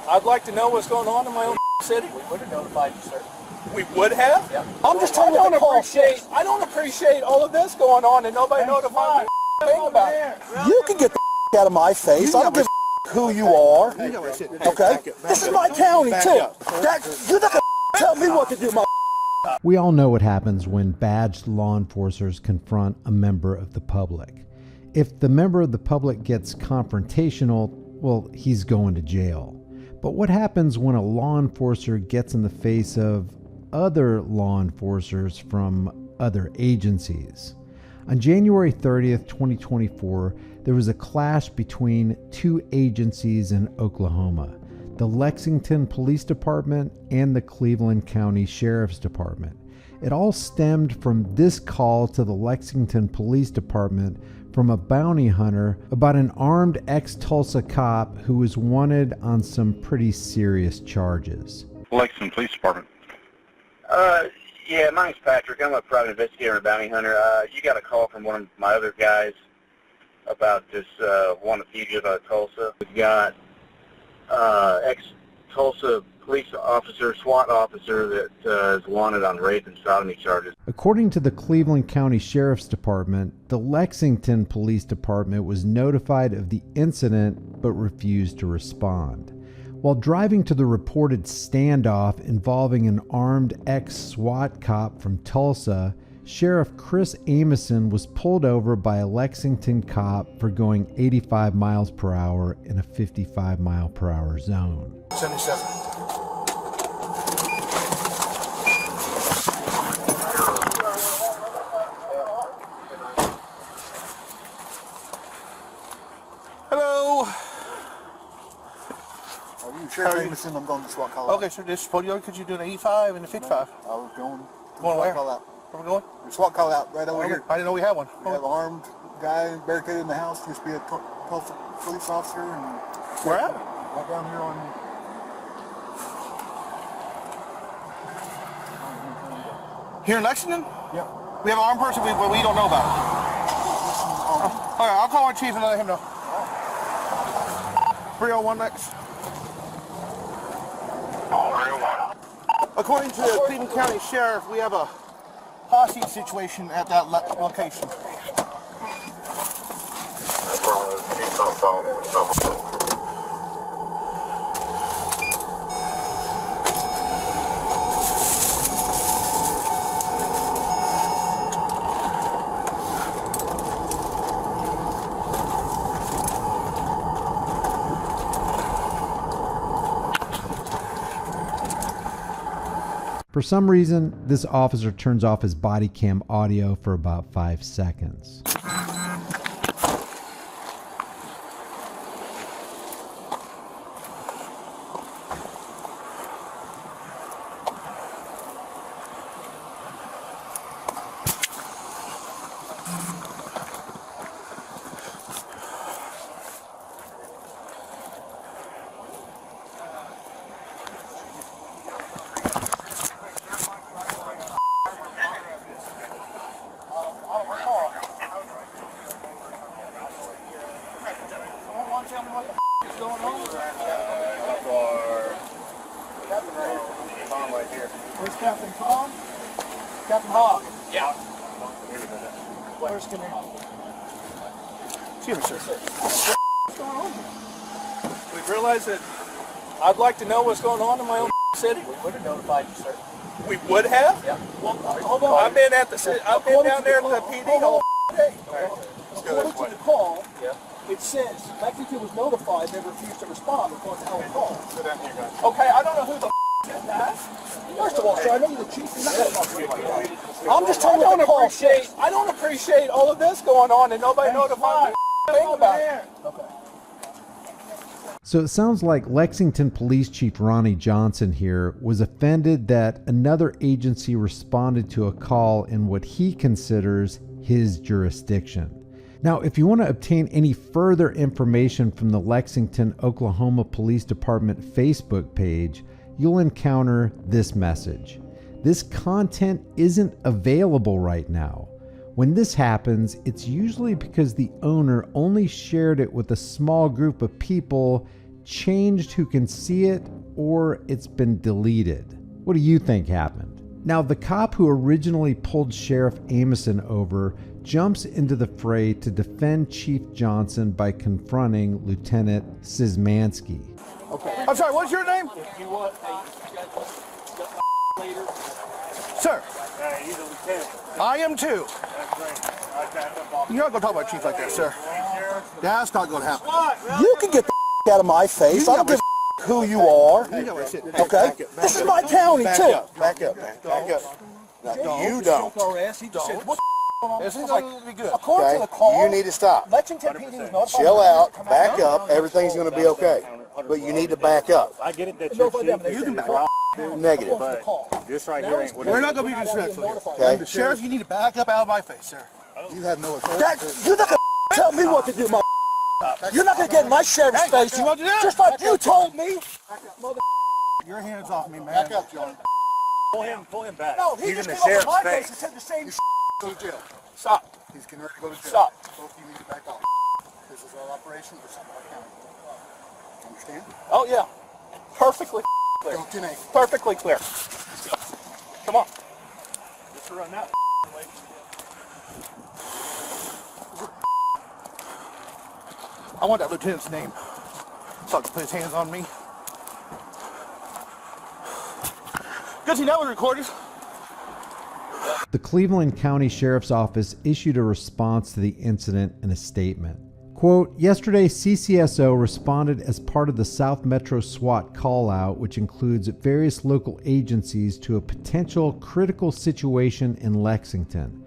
I'd like to know what's going on in my own city. We would have notified you, sir. We would have? Yeah. I'm just telling you, I don't appreciate all of this going on and nobody notified me thing about it. You can get the out of my face. I don't give a who you are. Okay? This is my county, too. You're not going to tell me what to do, my. We all know what happens when badged law enforcers confront a member of the public. If the member of the public gets confrontational, well, he's going to jail. But what happens when a law enforcer gets in the face of other law enforcers from other agencies? On January 30th, 2024, there was a clash between two agencies in Oklahoma, the Lexington Police Department and the Cleveland County Sheriff's Department. It all stemmed from this call to the Lexington Police Department from a bounty hunter about an armed ex-Tulsa cop who was wanted on some pretty serious charges. Lexington Police Department. Yeah, my name's Patrick. I'm a private investigator and a bounty hunter. You got a call from one of my other guys about this wanted fugitive out of Tulsa. We've got ex-Tulsa police officer, SWAT officer that is wanted on rape and sodomy charges. According to the Cleveland County Sheriff's Department, the Lexington Police Department was notified of the incident but refused to respond. While driving to the reported standoff involving an armed ex-SWAT cop from Tulsa, Sheriff Chris Amison was pulled over by a Lexington cop for going 85 miles per hour in a 55 mile per hour zone. 77. Hello. Sheriff Amison, I'm going to SWAT call out. Okay, sir, this could you do an 85 and a 55? I was going to Going where? SWAT call out. Where we going? SWAT call out right over here. I didn't know we had one. We have an armed guy barricaded in the house. Used to be a Tulsa police officer. And Where at? right down here on. Here in Lexington? Yeah. We have an armed person we don't know about. Okay, I'll call our chief and let him know. 301 next. 301. According to the Cleveland County Sheriff, we have a hostage situation at that location. For some reason, this officer turns off his body cam audio for about 5 seconds. Where's Captain Tom? Captain Hawk. Yeah. Where's Command? Excuse me, sir. What's going on here? We've realized that I'd like to know what's going on in my own city. We would have notified you, sir. We would have? Yeah. Well, hold on. I've been at the city. I've been down there at the PD all day. According to the call, Yeah. it says Lexington was notified. They refused to respond according to our call. Sit down here, guys. Okay, I don't know who the did that. First of all, sir, I know you're the chief. You're not going to talk to me like that. I'm just telling you, I don't appreciate all of this going on and nobody notified me thing about it. Okay. So it sounds like Lexington Police Chief Ronnie Johnson here was offended that another agency responded to a call in what he considers his jurisdiction. Now, if you want to obtain any further information from the Lexington, Oklahoma Police Department Facebook page, you'll encounter this message. This content isn't available right now. When this happens, it's usually because the owner only shared it with a small group of people changed who can see it, or it's been deleted. What do you think happened? Now, the cop who originally pulled Sheriff Amison over jumps into the fray to defend Chief Johnson by confronting Lieutenant Szymanski. Okay. I'm sorry, what's your name? If you want, hey, you got later. Sir, He's a lieutenant. I am too. That's great. I back up off. You're not going to talk about Chief like that, sir. Sheriff. That's not going to happen. What? Really? You can get the out of my face. I don't give a who you are. Okay? This is my county, too. Back up, man. Back up. No, you don't. He just said, what's This is going to be good. according Okay? to the call, You need to stop. Lexington PD was notified. Chill out. Back up. Everything's going to be okay. But you need to back up. I get it that No, you're but them, they chief. said You the can call- Negative. the call. This right here ain't what We're not going to be disrespectful here. Okay? Sheriff, you need to back up out of my face, sir. You have no authority. You're not going to tell me what to do, You're not going to get in my sheriff's face. you want to do that? Just like you told me. Your hands off me, man. Back up, John. pull him back. No, he He's just in the came over my sheriff's face and face. said the same Go to jail. Stop. He's getting ready to go to jail. Stop. Both of you need to back off. This is our operation. This is our county. Understand? Oh, yeah. Perfectly clear. Go 10-8. Perfectly clear. Come on. Just to run that way. I want that lieutenant's name so I can put his hands on me. Good to know we're recorded. The Cleveland County Sheriff's Office issued a response to the incident in a statement. Quote, yesterday CCSO responded as part of the South Metro SWAT call-out, which includes various local agencies, to a potential critical situation in Lexington.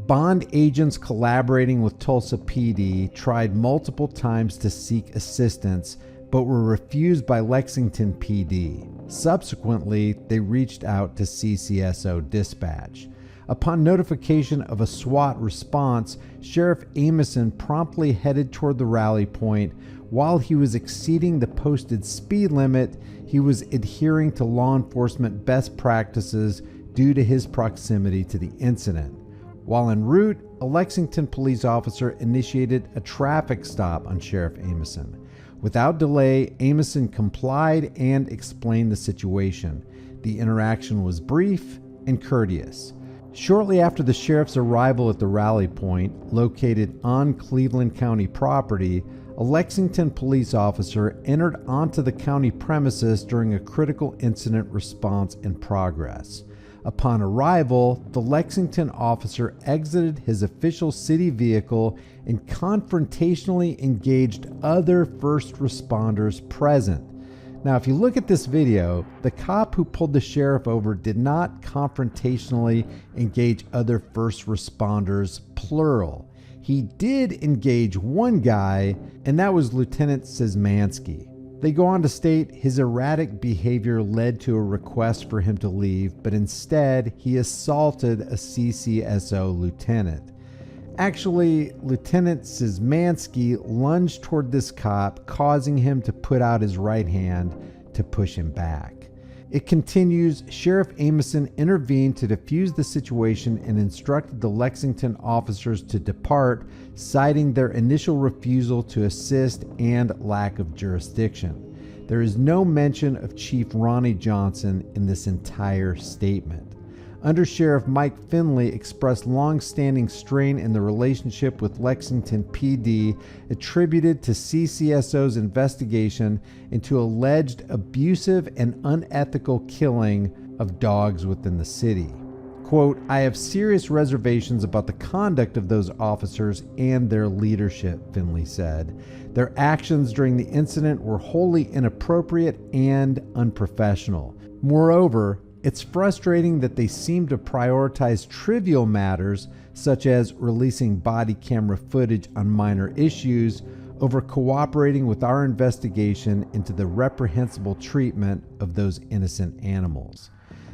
Bond agents collaborating with Tulsa PD tried multiple times to seek assistance, but were refused by Lexington PD. Subsequently, they reached out to CCSO dispatch. Upon notification of a SWAT response, Sheriff Amison promptly headed toward the rally point. While he was exceeding the posted speed limit, he was adhering to law enforcement best practices due to his proximity to the incident. While en route, a Lexington police officer initiated a traffic stop on Sheriff Amison. Without delay, Amison complied and explained the situation. The interaction was brief and courteous. Shortly after the sheriff's arrival at the rally point, located on Cleveland County property, a Lexington police officer entered onto the county premises during a critical incident response in progress. Upon arrival, the Lexington officer exited his official city vehicle and confrontationally engaged other first responders present. Now, if you look at this video, the cop who pulled the sheriff over did not confrontationally engage other first responders, plural. He did engage one guy, and that was Lieutenant Szymanski. They go on to state his erratic behavior led to a request for him to leave, but instead he assaulted a CCSO lieutenant. Actually, Lieutenant Szymanski lunged toward this cop, causing him to put out his right hand to push him back. It continues, Sheriff Amison intervened to defuse the situation and instructed the Lexington officers to depart, citing their initial refusal to assist and lack of jurisdiction. There is no mention of Chief Ronnie Johnson in this entire statement. Under Sheriff Mike Finley expressed long-standing strain in the relationship with Lexington PD, attributed to CCSO's investigation into alleged abusive and unethical killing of dogs within the city. Quote, I have serious reservations about the conduct of those officers and their leadership, Finley said. Their actions during the incident were wholly inappropriate and unprofessional. Moreover, it's frustrating that they seem to prioritize trivial matters, such as releasing body camera footage on minor issues, over cooperating with our investigation into the reprehensible treatment of those innocent animals.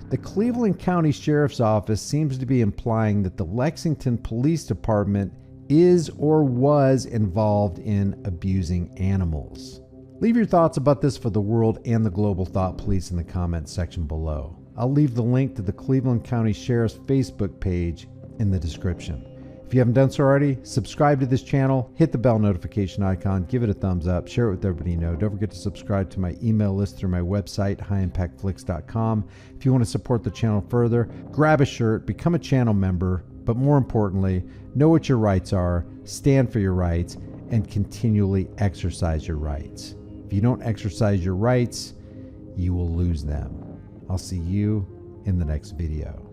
The Cleveland County Sheriff's Office seems to be implying that the Lexington Police Department is or was involved in abusing animals. Leave your thoughts about this for the world and the Global Thought Police in the comments section below. I'll leave the link to the Cleveland County Sheriff's Facebook page in the description. If you haven't done so already, subscribe to this channel, hit the bell notification icon, give it a thumbs up, share it with everybody you know. Don't forget to subscribe to my email list through my website, highimpactflix.com. If you want to support the channel further, grab a shirt, become a channel member, but more importantly, know what your rights are, stand for your rights, and continually exercise your rights. If you don't exercise your rights, you will lose them. I'll see you in the next video.